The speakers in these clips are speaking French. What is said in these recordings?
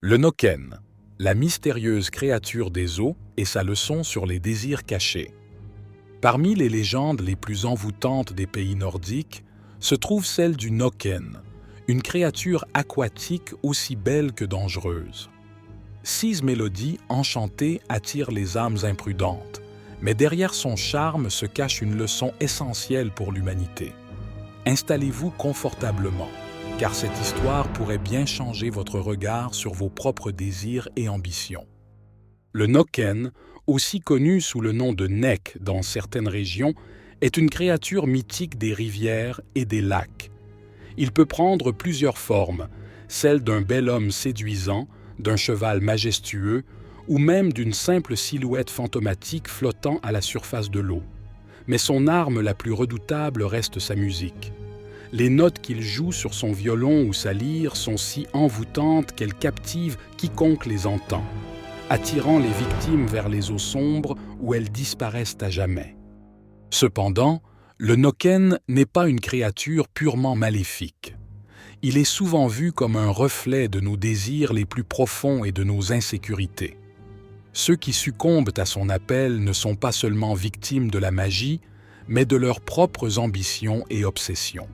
Le Noken, la mystérieuse créature des eaux et sa leçon sur les désirs cachés. Parmi les légendes les plus envoûtantes des pays nordiques se trouve celle du Noken, une créature aquatique aussi belle que dangereuse. 6 mélodies enchantées attirent les âmes imprudentes, mais derrière son charme se cache une leçon essentielle pour l'humanité. Installez-vous confortablement, car cette histoire pourrait bien changer votre regard sur vos propres désirs et ambitions. Le Noken, aussi connu sous le nom de Nek dans certaines régions, est une créature mythique des rivières et des lacs. Il peut prendre plusieurs formes, celle d'un bel homme séduisant, d'un cheval majestueux ou même d'une simple silhouette fantomatique flottant à la surface de l'eau. Mais son arme la plus redoutable reste sa musique. Les notes qu'il joue sur son violon ou sa lyre sont si envoûtantes qu'elles captivent quiconque les entend, attirant les victimes vers les eaux sombres où elles disparaissent à jamais. Cependant, le Noken n'est pas une créature purement maléfique. Il est souvent vu comme un reflet de nos désirs les plus profonds et de nos insécurités. Ceux qui succombent à son appel ne sont pas seulement victimes de la magie, mais de leurs propres ambitions et obsessions.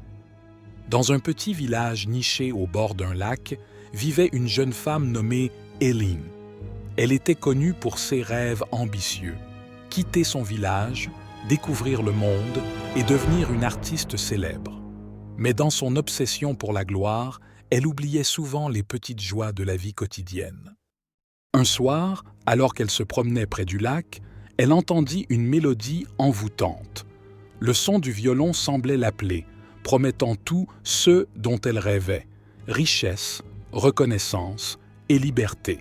Dans un petit village niché au bord d'un lac, vivait une jeune femme nommée Elin. Elle était connue pour ses rêves ambitieux. Quitter son village, découvrir le monde et devenir une artiste célèbre. Mais dans son obsession pour la gloire, elle oubliait souvent les petites joies de la vie quotidienne. Un soir, alors qu'elle se promenait près du lac, elle entendit une mélodie envoûtante. Le son du violon semblait l'appeler, promettant tout ce dont elle rêvait, richesse, reconnaissance et liberté.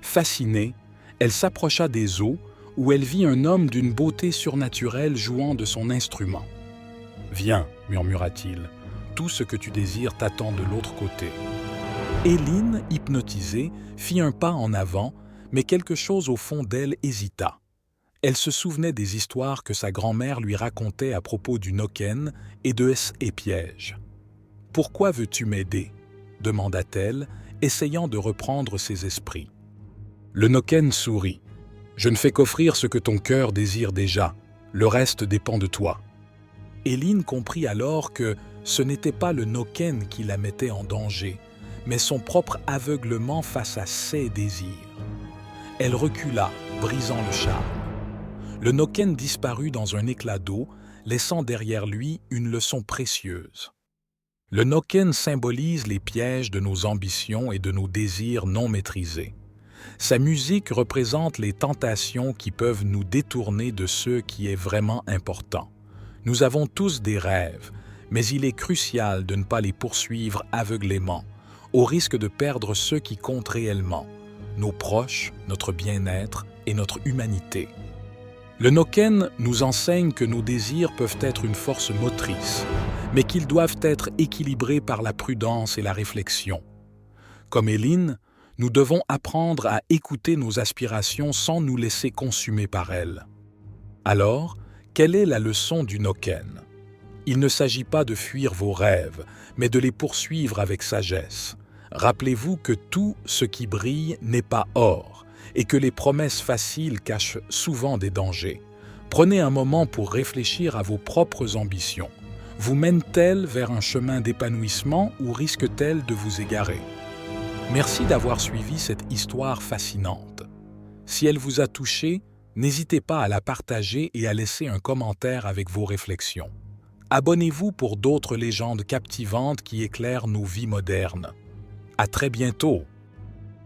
Fascinée, elle s'approcha des eaux où elle vit un homme d'une beauté surnaturelle jouant de son instrument. « Viens, murmura-t-il, tout ce que tu désires t'attend de l'autre côté. » Elin, hypnotisée, fit un pas en avant, mais quelque chose au fond d'elle hésita. Elle se souvenait des histoires que sa grand-mère lui racontait à propos du Noken et de ses pièges. « Pourquoi veux-tu m'aider » demanda-t-elle, essayant de reprendre ses esprits. Le Noken sourit. « Je ne fais qu'offrir ce que ton cœur désire déjà. Le reste dépend de toi. » Elin comprit alors que ce n'était pas le Noken qui la mettait en danger, mais son propre aveuglement face à ses désirs. Elle recula, brisant le charme. Le Noken disparut dans un éclat d'eau, laissant derrière lui une leçon précieuse. Le Noken symbolise les pièges de nos ambitions et de nos désirs non maîtrisés. Sa musique représente les tentations qui peuvent nous détourner de ce qui est vraiment important. Nous avons tous des rêves, mais il est crucial de ne pas les poursuivre aveuglément, au risque de perdre ceux qui comptent réellement, nos proches, notre bien-être et notre humanité. Le Noken nous enseigne que nos désirs peuvent être une force motrice, mais qu'ils doivent être équilibrés par la prudence et la réflexion. Comme Elin, nous devons apprendre à écouter nos aspirations sans nous laisser consumer par elles. Alors, quelle est la leçon du Noken? Il ne s'agit pas de fuir vos rêves, mais de les poursuivre avec sagesse. Rappelez-vous que tout ce qui brille n'est pas or, et que les promesses faciles cachent souvent des dangers. Prenez un moment pour réfléchir à vos propres ambitions. Vous mènent-elles vers un chemin d'épanouissement ou risquent-elles de vous égarer? Merci d'avoir suivi cette histoire fascinante. Si elle vous a touché, n'hésitez pas à la partager et à laisser un commentaire avec vos réflexions. Abonnez-vous pour d'autres légendes captivantes qui éclairent nos vies modernes. À très bientôt!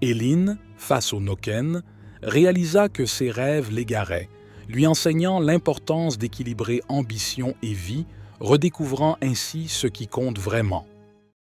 Elin, face au Noken, réalisa que ses rêves l'égaraient, lui enseignant l'importance d'équilibrer ambition et vie, redécouvrant ainsi ce qui compte vraiment.